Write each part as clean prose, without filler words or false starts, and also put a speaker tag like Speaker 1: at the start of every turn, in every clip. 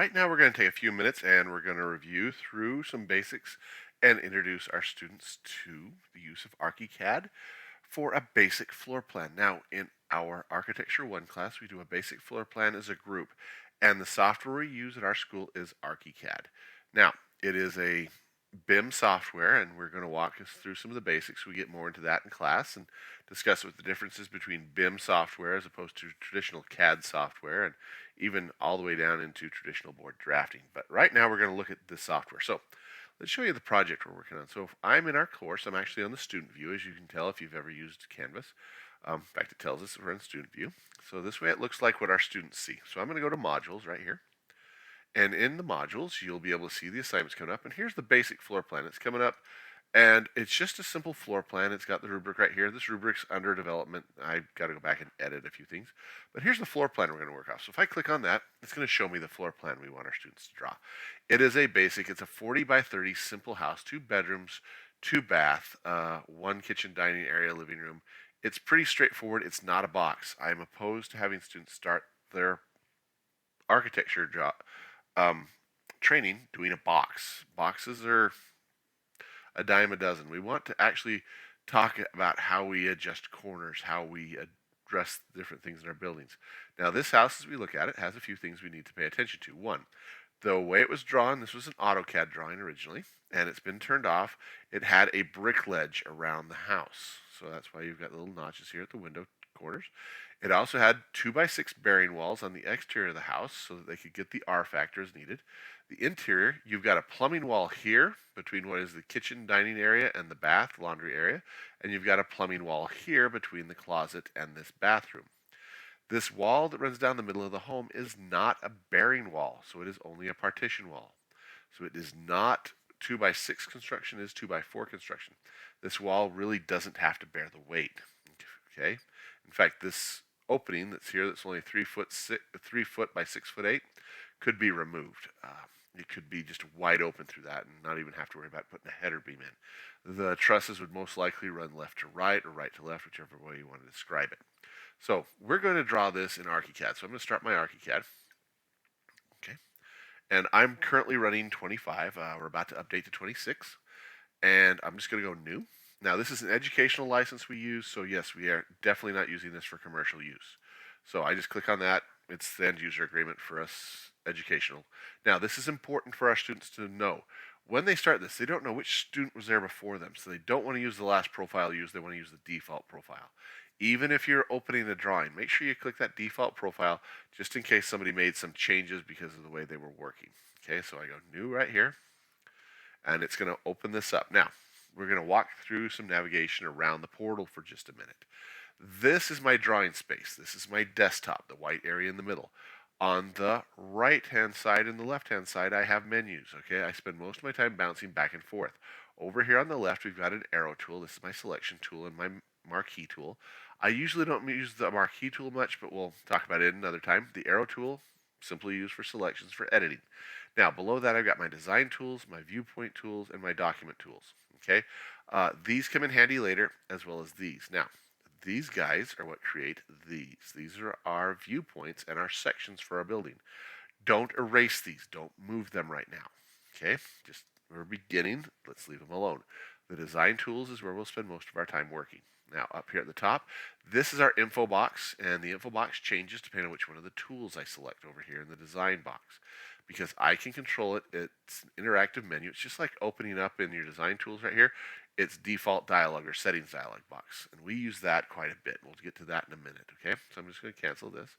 Speaker 1: right now we're going to take a few minutes and we're going to review through some basics and introduce our students to the use of ArchiCAD for a basic floor plan. Now, in our Architecture 1 class, we do a basic floor plan as a group, and the software we use at our school is ArchiCAD. Now, it is a BIM software, and we're going to walk us through some of the basics. We get more into that in class and discuss what the differences between BIM software as opposed to traditional CAD software, and even all the way down into traditional board drafting. But right now, we're going to look at this software. So let's show you the project we're working on. So if I'm in our course, I'm actually on the student view, as you can tell if you've ever used Canvas. In fact, it tells us we're in student view. So this way it looks like what our students see. So I'm going to go to modules right here. And in the modules, you'll be able to see the assignments coming up. And here's the basic floor plan. It's coming up, and it's just a simple floor plan. It's got the rubric right here. This rubric's under development. I've got to go back and edit a few things. But here's the floor plan we're going to work off. So if I click on that, it's going to show me the floor plan we want our students to draw. It is a basic. It's a 40 by 30 simple house, 2 bedrooms, 2 bath, 1 kitchen, dining area, living room. It's pretty straightforward. It's not a box. I'm opposed to having students start their architecture um, training doing a box. Boxes are a dime a dozen. We want to actually talk about how we adjust corners, how we address different things in our buildings. Now, this house, as we look at it, has a few things we need to pay attention to. One, the way it was drawn, this was an AutoCAD drawing originally, and it's been turned off. It had a brick ledge around the house. So that's why you've got little notches here at the window corners. It also had 2x6 bearing walls on the exterior of the house so that they could get the R factor as needed. The interior, you've got a plumbing wall here between what is the kitchen dining area and the bath laundry area, and you've got a plumbing wall here between the closet and this bathroom. This wall that runs down the middle of the home is not a bearing wall, so it is only a partition wall. So it is not 2x6 construction, it is 2x4 construction. This wall really doesn't have to bear the weight. Okay? In fact, this opening that's here, that's only 3 foot by 6'8", could be removed. It could be just wide open through that and not even have to worry about putting a header beam in. The trusses would most likely run left to right or right to left, whichever way you want to describe it. So we're going to draw this in ArchiCAD. So I'm going to start my ArchiCAD. Okay. And I'm currently running 25. We're about to update to 26. And I'm just going to go new. Now, this is an educational license we use, so yes, we are definitely not using this for commercial use. So I just click on that. It's the end user agreement for us, educational. Now, this is important for our students to know. When they start this, they don't know which student was there before them, so they don't want to use the last profile used. They want to use the default profile. Even if you're opening a drawing, make sure you click that default profile just in case somebody made some changes because of the way they were working. Okay, so I go new right here, and it's going to open this up. Now, we're going to walk through some navigation around the portal for just a minute. This is my drawing space. This is my desktop, the white area in the middle. On the right-hand side and the left-hand side, I have menus, okay? I spend most of my time bouncing back and forth. Over here on the left, we've got an arrow tool. This is my selection tool and my marquee tool. I usually don't use the marquee tool much, but we'll talk about it another time. The arrow tool, simply used for selections for editing. Now, below that, I've got my design tools, my viewpoint tools, and my document tools. Okay, these come in handy later, as well as these. Now, these guys are what create these. These are our viewpoints and our sections for our building. Don't erase these. Don't move them right now. Okay, just we're beginning. Let's leave them alone. The design tools is where we'll spend most of our time working. Now, up here at the top, this is our info box, and the info box changes depending on which one of the tools I select over here in the design box. Because I can control it, it's an interactive menu. It's just like opening up in your design tools right here. It's default dialog or settings dialog box, and we use that quite a bit. We'll get to that in a minute, okay? So I'm just going to cancel this.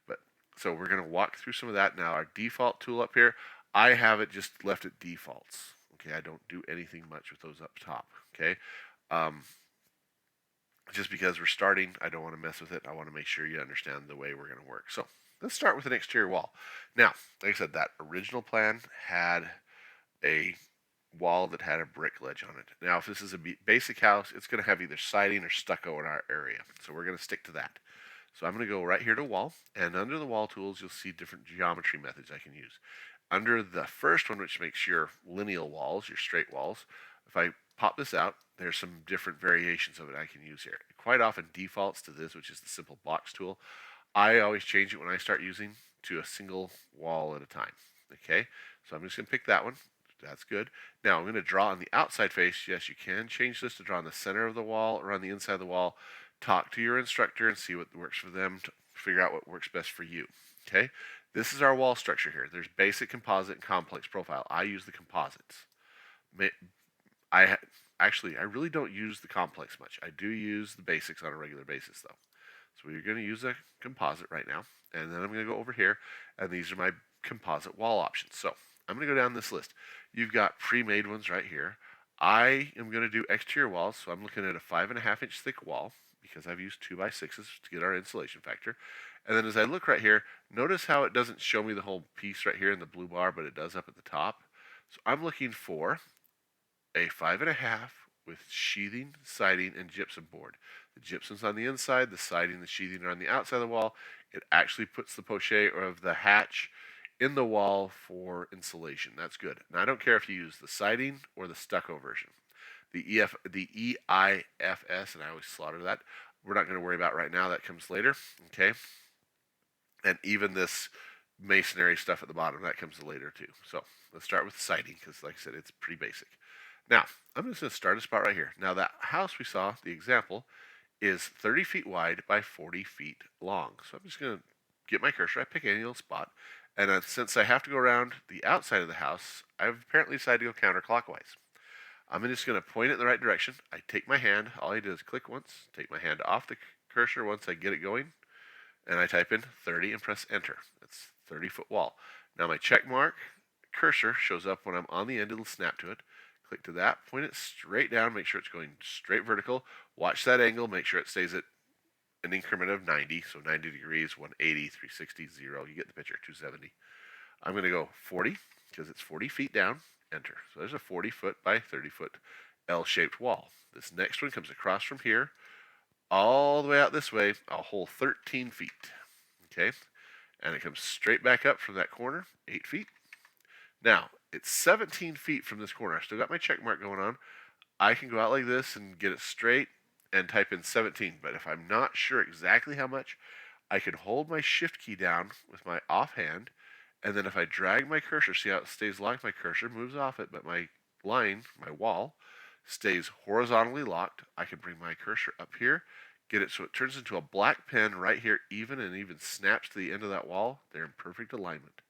Speaker 1: But so we're going to walk through some of that now. Our default tool up here, I have it just left at defaults. Okay, I don't do anything much with those up top. Okay, just because we're starting, I don't want to mess with it. I want to make sure you understand the way we're going to work. So let's start with an exterior wall. Now, like I said, that original plan had a wall that had a brick ledge on it. Now, if this is a basic house, it's going to have either siding or stucco in our area. So we're going to stick to that. So I'm going to go right here to wall, and under the wall tools, you'll see different geometry methods I can use. Under the first one, which makes your lineal walls, your straight walls, if I pop this out, there's some different variations of it I can use here. It quite often defaults to this, which is the simple box tool. I always change it when I start using to a single wall at a time. Okay, so I'm just going to pick that one. That's good. Now I'm going to draw on the outside face. Yes, you can change this to draw on the center of the wall or on the inside of the wall. Talk to your instructor and see what works for them to figure out what works best for you. Okay, this is our wall structure here. There's basic, composite, and complex profile. I use the composites. I actually I really don't use the complex much. I do use the basics on a regular basis though. So we're going to use a composite right now, and then I'm going to go over here, and these are my composite wall options. So I'm going to go down this list. You've got pre-made ones right here. I am going to do exterior walls, so I'm looking at a 5.5 inch thick wall because I've used 2x6s to get our insulation factor. And then as I look right here, notice how it doesn't show me the whole piece right here in the blue bar, but it does up at the top. So I'm looking for a 5.5 with sheathing, siding, and gypsum board. The gypsum's on the inside, the siding, the sheathing are on the outside of the wall. It actually puts the poche or of the hatch in the wall for insulation. That's good. And I don't care if you use the siding or the stucco version. The EIFS, and I always slaughter that. We're not going to worry about right now. That comes later. Okay. And even this masonry stuff at the bottom, that comes later too. So let's start with the siding because, like I said, it's pretty basic. Now, I'm just going to start a spot right here. Now, that house we saw, the example, is 30 feet wide by 40 feet long. So I'm just going to get my cursor. I pick any little spot. And since I have to go around the outside of the house, I've apparently decided to go counterclockwise. I'm just going to point it in the right direction. I take my hand. All I do is click once, take my hand off the cursor once I get it going, and I type in 30 and press enter. That's 30-foot wall. Now my check mark cursor shows up when I'm on the end. It'll snap to it. Click to that, point it straight down, make sure it's going straight vertical. Watch that angle, make sure it stays at an increment of 90, so 90 degrees, 180, 360, 0. You get the picture, 270. I'm going to go 40 because it's 40 feet down, enter. So there's a 40-foot by 30-foot L-shaped wall. This next one comes across from here all the way out this way, a whole 13 feet. Okay, and it comes straight back up from that corner, 8 feet. Now, it's 17 feet from this corner. I still got my check mark going on. I can go out like this and get it straight and type in 17. But if I'm not sure exactly how much, I can hold my shift key down with my offhand. And then if I drag my cursor, see how it stays locked? My cursor moves off it, but my line, my wall, stays horizontally locked. I can bring my cursor up here, get it so it turns into a black pen right here, and even snaps to the end of that wall. They're in perfect alignment.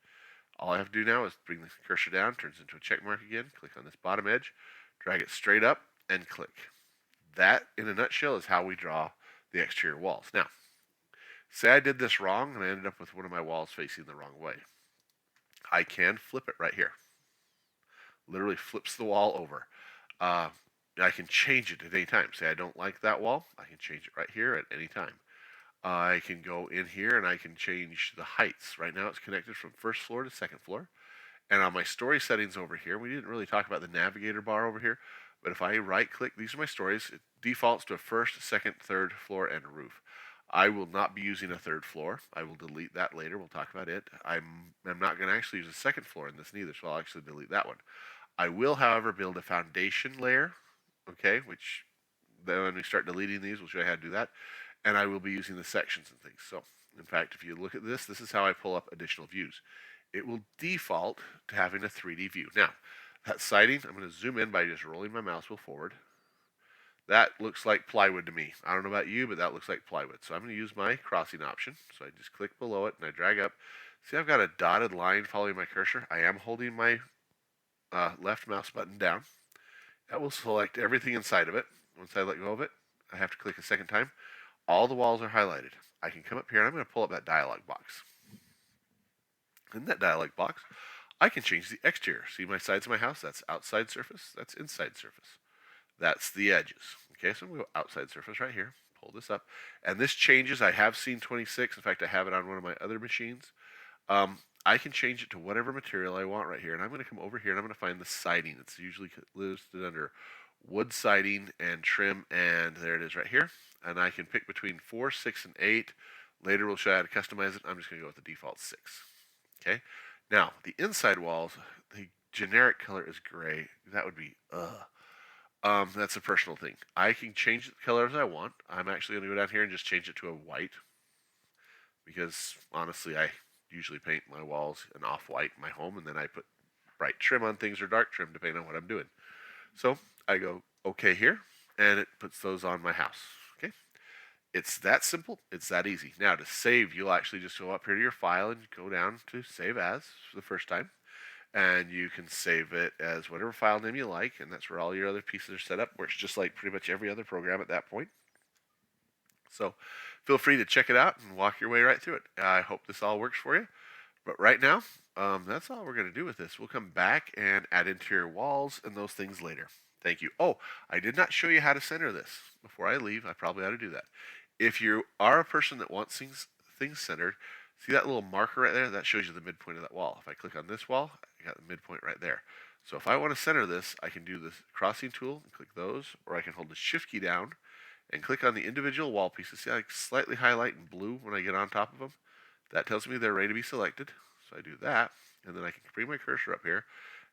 Speaker 1: All I have to do now is bring the cursor down, turns into a check mark again, click on this bottom edge, drag it straight up, and click. That, in a nutshell, is how we draw the exterior walls. Now, say I did this wrong and I ended up with one of my walls facing the wrong way. I can flip it right here. Literally flips the wall over. I can change it at any time. Say I don't like that wall, I can change it right here at any time. I can go in here and I can change the heights. Right now it's connected from first floor to second floor. And on my story settings over here, we didn't really talk about the navigator bar over here, but if I right click, these are my stories. It defaults to a first, second, third floor and a roof. I will not be using a third floor. I will delete that later. We'll talk about it. I'm not going to actually use a second floor in this neither, so I'll actually delete that one. I will, however, build a foundation layer, okay, which then when we start deleting these, we'll show you how to do that. And I will be using the sections and things. So, in fact, if you look at this, this is how I pull up additional views. It will default to having a 3D view. Now, that siding, I'm going to zoom in by just rolling my mouse wheel forward. That looks like plywood to me. I don't know about you, but that looks like plywood. So I'm going to use my crossing option. So I just click below it and I drag up. See, I've got a dotted line following my cursor. I am holding my left mouse button down. That will select everything inside of it. Once I let go of it, I have to click a second time. All the walls are highlighted. I can come up here and I'm going to pull up that dialog box. In that dialog box, I can change the exterior. See my sides of my house? That's outside surface. That's inside surface. That's the edges. Okay, so I'm going to go outside surface right here. Pull this up. And this changes. I have seen 26. In fact, I have it on one of my other machines. I can change it to whatever material I want right here. And I'm going to come over here and I'm going to find the siding. It's usually listed under wood siding and trim. And there it is right here. And I can pick between 4, 6, and 8. Later we'll show you how to customize it. I'm just going to go with the default 6. Okay. Now, the inside walls, the generic color is gray. That would be, that's a personal thing. I can change the color as I want. I'm actually going to go down here and just change it to a white. Because, honestly, usually paint my walls an off-white in my home, and then I put bright trim on things or dark trim depending on what I'm doing. So I go okay here, and it puts those on my house. Okay, it's that simple. It's that easy. Now to save, you'll actually just go up here to your file and go down to save as for the first time, and you can save it as whatever file name you like, and that's where all your other pieces are set up. Works just like pretty much every other program at that point. So feel free to check it out and walk your way right through it. I hope this all works for you. But right now, that's all we're going to do with this. We'll come back and add interior walls and those things later. Thank you. Oh, I did not show you how to center this. Before I leave, I probably ought to do that. If you are a person that wants things centered, see that little marker right there? That shows you the midpoint of that wall. If I click on this wall, I got the midpoint right there. So if I want to center this, I can do the crossing tool and click those, or I can hold the shift key down and click on the individual wall pieces. See, I slightly highlight in blue when I get on top of them. That tells me they're ready to be selected. So I do that, and then I can bring my cursor up here,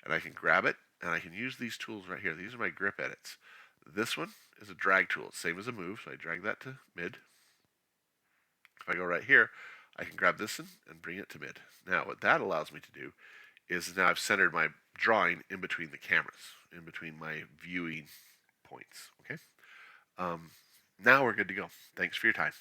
Speaker 1: and I can grab it, and I can use these tools right here. These are my grip edits. This one is a drag tool. It's same as a move, so I drag that to mid. If I go right here, I can grab this one and bring it to mid. Now, what that allows me to do is now I've centered my drawing in between the cameras, in between my viewing points. Okay. Now we're good to go. Thanks for your time.